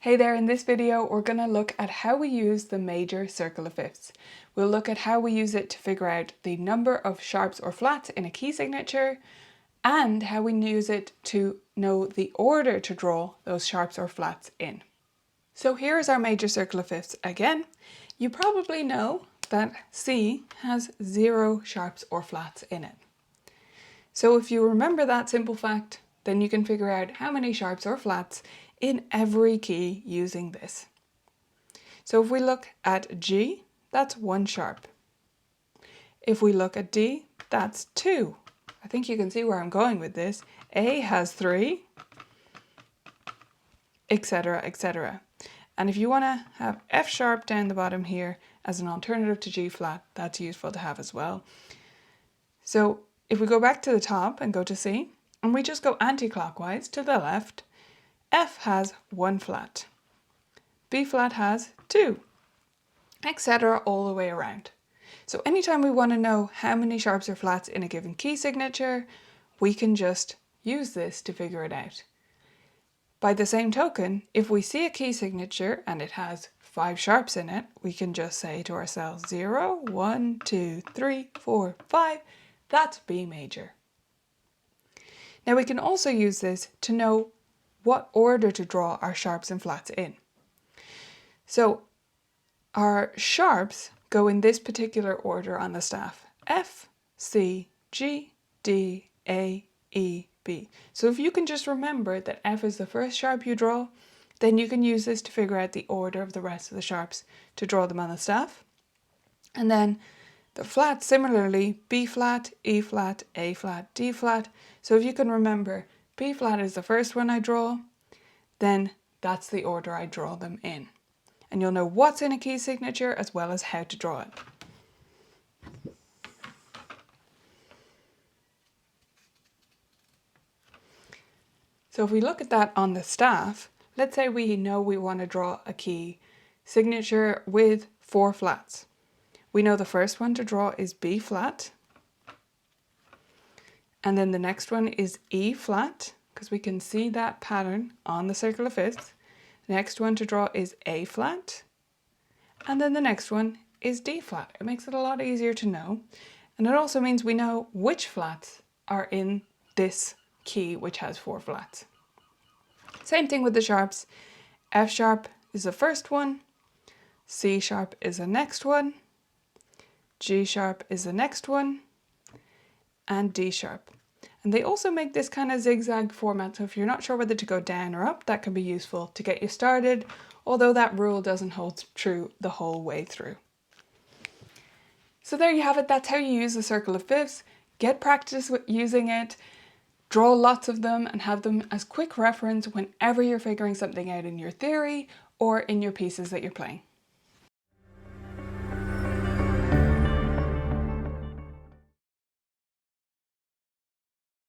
Hey there, in this video we're going to look at how we use the major circle of fifths. We'll look at how we use it to figure out the number of sharps or flats in a key signature and how we use it to know the order to draw those sharps or flats in. So here's our major circle of fifths again. You probably know that C has 0 sharps or flats in it. So if you remember that simple fact, then you can figure out how many sharps or flats in every key using this. So if we look at G, that's 1 sharp. If we look at D, that's 2. I think you can see where I'm going with this. A has 3, etc., etc. And if you want to have F sharp down the bottom here as an alternative to G flat, that's useful to have as well. So if we go back to the top and go to C, and we just go anti-clockwise to the left, F has 1 flat, B flat has 2, etc. all the way around. So anytime we want to know how many sharps or flats in a given key signature, we can just use this to figure it out. By the same token, if we see a key signature and it has 5 sharps in it, we can just say to ourselves 0, 1, 2, 3, 4, 5, that's B major. Now we can also use this to know what order to draw our sharps and flats in. So our sharps go in this particular order on the staff: F, C, G, D, A, E, B. So if you can just remember that F is the first sharp you draw, then you can use this to figure out the order of the rest of the sharps to draw them on the staff. And then the flats, similarly, B flat, E flat, A flat, D flat. So if you can remember, B flat is the first one I draw, then that's the order I draw them in. And you'll know what's in a key signature as well as how to draw it. So if we look at that on the staff, let's say we know we want to draw a key signature with 4 flats. We know the first one to draw is B flat, and then the next one is E flat, because we can see that pattern on the circle of fifths. The next one to draw is A flat, and then the next one is D flat. It makes it a lot easier to know, and it also means we know which flats are in this key which has 4 flats. Same thing with the sharps. F sharp is the first one, C sharp is the next one, G sharp is the next one, and D sharp. And they also make this kind of zigzag format, so if you're not sure whether to go down or up, that can be useful to get you started, although that rule doesn't hold true the whole way through. So there you have it, that's how you use the circle of fifths. Get practice with using it, draw lots of them and have them as quick reference whenever you're figuring something out in your theory or in your pieces that you're playing.